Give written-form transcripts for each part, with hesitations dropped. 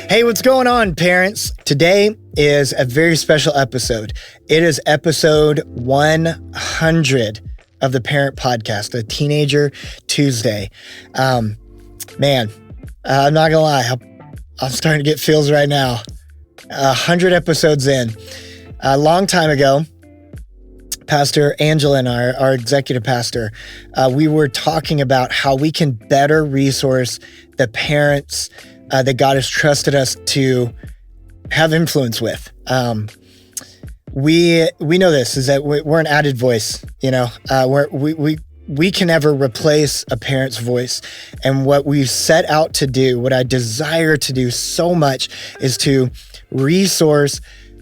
Hey, what's going on, parents? Today is a very special episode. It is episode 100 of the Parent Podcast, a Teenager Tuesday. I'm not gonna lie, I'm starting to get feels right now. 100 episodes in. A long time ago, Pastor Angela and our executive pastor, we were talking about how we can better resource the parents that God has trusted us to have influence with. We know this is that we're an added voice. We can never replace a parent's voice. And what we set out to do, what I desire to do so much, is to resource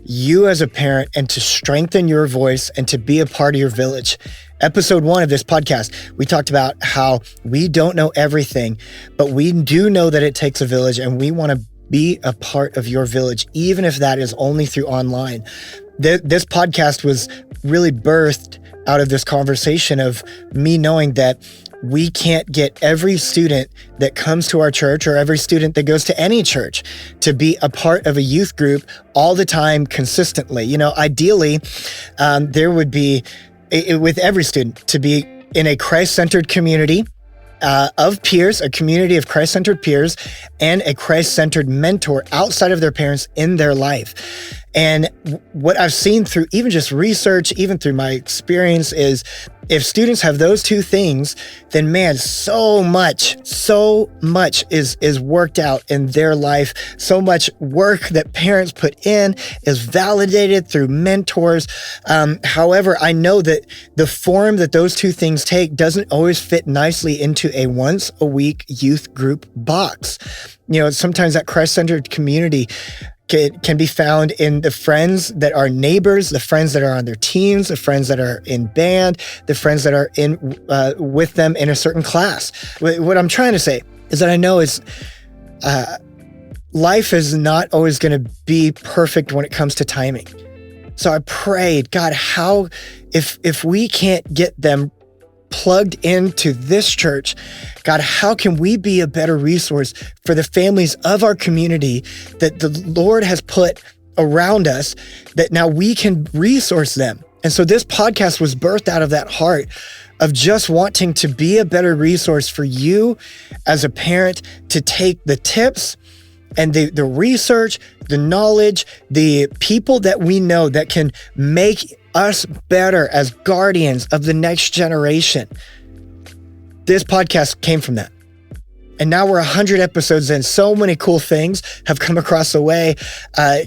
you as a parent and to strengthen your voice and to be a part of your village. Episode 1 of this podcast, we talked about how we don't know everything, but we do know that it takes a village, and we want to be a part of your village, even if that is only through online. This podcast was really birthed out of this conversation of me knowing that we can't get every student that comes to our church or every student that goes to any church to be a part of a youth group all the time consistently. Ideally, there would be, with every student, to be in a Christ-centered community of peers, a community of Christ-centered peers, and a Christ-centered mentor outside of their parents in their life. And what I've seen through even just research, even through my experience, is if students have those two things, then man, so much is worked out in their life. So much work that parents put in is validated through mentors. However, I know that the form that those two things take doesn't always fit nicely into a once a week youth group box. Sometimes that Christ-centered community can be found in the friends that are neighbors, the friends that are on their teams, the friends that are in band, the friends that are in with them in a certain class. What I'm trying to say is that I know life is not always going to be perfect when it comes to timing. So I prayed, God, how if we can't get them plugged into this church, God, how can we be a better resource for the families of our community that the Lord has put around us, that now we can resource them? And so this podcast was birthed out of that heart of just wanting to be a better resource for you as a parent, to take the tips and the research, the knowledge, the people that we know that can make us better as guardians of the next generation. This podcast came from that. And now we're 100 episodes in. So many cool things have come across the way.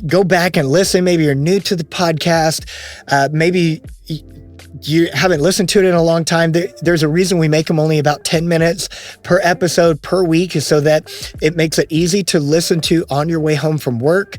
Go back and listen. Maybe you're new to the podcast. Maybe you haven't listened to it in a long time. There's a reason we make them only about 10 minutes per episode per week, is so that it makes it easy to listen to on your way home from work.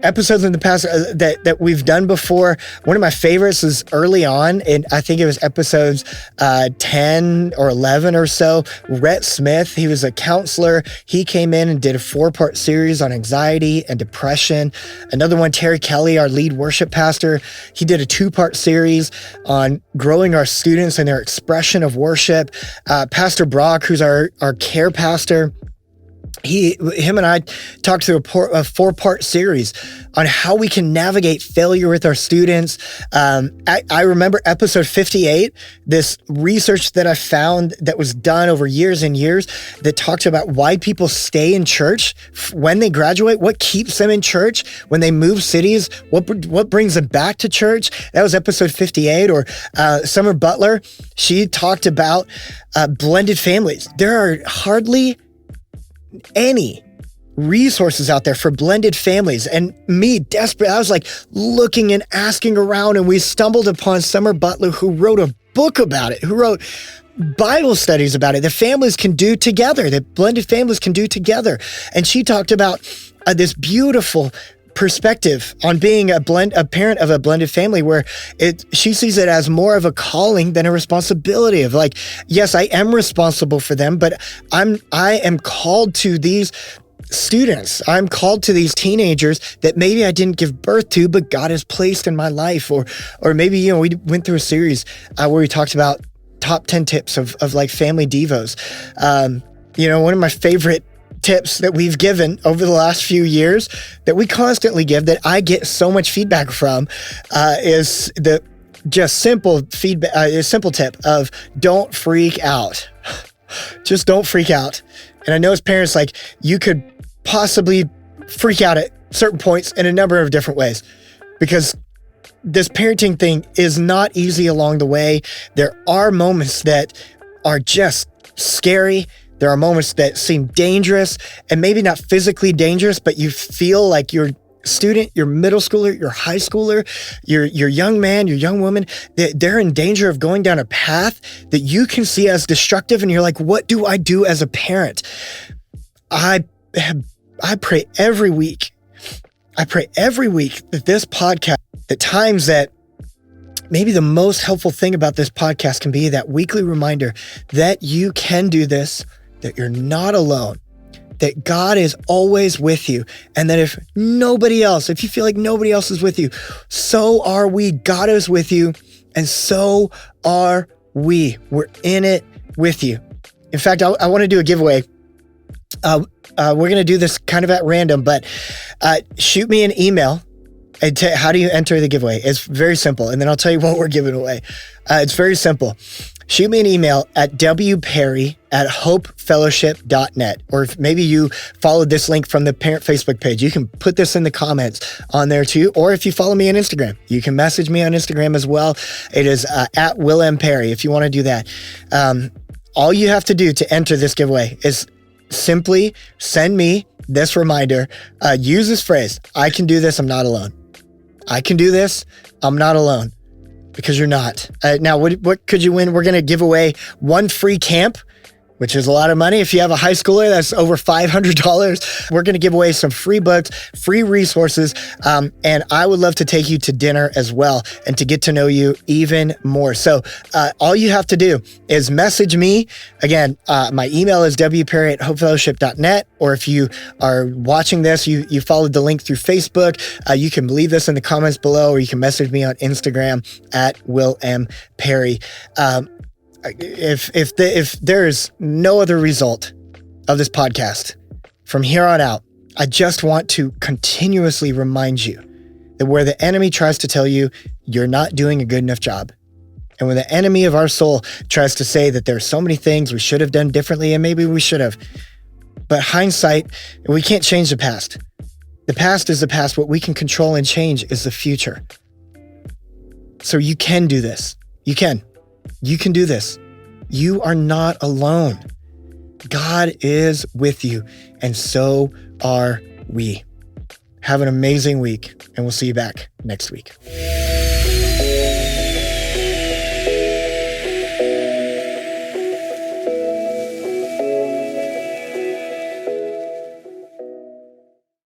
Episodes in the past that we've done before. One of my favorites is early on, and I think it was episodes 10 or 11 or so. Rhett Smith, he was a counselor. He came in and did a 4-part series on anxiety and depression. Another one, Terry Kelly, our lead worship pastor, he did a 2-part series on growing our students and their expression of worship. Pastor Brock, who's our care pastor, him and I talked through a 4-part series on how we can navigate failure with our students. I remember episode 58, this research that I found that was done over years and years that talked about why people stay in church when they graduate, what keeps them in church when they move cities, what brings them back to church. That was episode 58. Or Summer Butler, she talked about blended families. There are hardly any resources out there for blended families. And me, desperate, I was like looking and asking around, and we stumbled upon Summer Butler, who wrote a book about it, who wrote Bible studies about it, that families can do together, that blended families can do together. And she talked about this beautiful perspective on being a parent of a blended family, where she sees it as more of a calling than a responsibility of like, yes, I am responsible for them, but I am called to these students. I'm called to these teenagers that maybe I didn't give birth to, but God has placed in my life. Or maybe, we went through a series where we talked about top 10 tips of like family devos. One of my favorite tips that we've given over the last few years that we constantly give, that I get so much feedback from, is the just simple feedback, a simple tip of don't freak out. Just don't freak out. And I know as parents, like, you could possibly freak out at certain points in a number of different ways, because this parenting thing is not easy along the way. There are moments that are just scary. There are moments that seem dangerous, and maybe not physically dangerous, but you feel like your student, your middle schooler, your high schooler, your young man, your young woman, they're in danger of going down a path that you can see as destructive. And you're like, what do I do as a parent? I pray every week. I pray every week that this podcast, at times that maybe the most helpful thing about this podcast can be that weekly reminder that you can do this, that you're not alone, that God is always with you, and that if you feel like nobody else is with you, so are we. God is with you, and so are we. We're in it with you. In fact, I want to do a giveaway. We're going to do this kind of at random, but shoot me an email. How do you enter the giveaway? It's very simple, and then I'll tell you what we're giving away. It's very simple. Shoot me an email at wperry@hopefellowship.net. Or if maybe you followed this link from the parent Facebook page, you can put this in the comments on there too. Or if you follow me on Instagram, you can message me on Instagram as well. It is at Will M. Perry if you want to do that. All you have to do to enter this giveaway is simply send me this reminder. Use this phrase: I can do this, I'm not alone. I can do this, I'm not alone. Because you're not. Now, what could you win? We're going to give away one free camp, which is a lot of money. If you have a high schooler, that's over $500. We're going to give away some free books, free resources, and I would love to take you to dinner as well and to get to know you even more. So all you have to do is message me. Again, my email is wperry@hopefellowship.net, or if you are watching this, you followed the link through Facebook, you can leave this in the comments below, or you can message me on Instagram at Will M. Perry. If there's no other result of this podcast from here on out, I just want to continuously remind you that where the enemy tries to tell you you're not doing a good enough job, and when the enemy of our soul tries to say that there's so many things we should have done differently, and maybe we should have, but hindsight, we can't change the past. The past is the past. What we can control and change is the future. So you can do this. You can do this. You are not alone. God is with you, and so are we. Have an amazing week, and we'll see you back next week.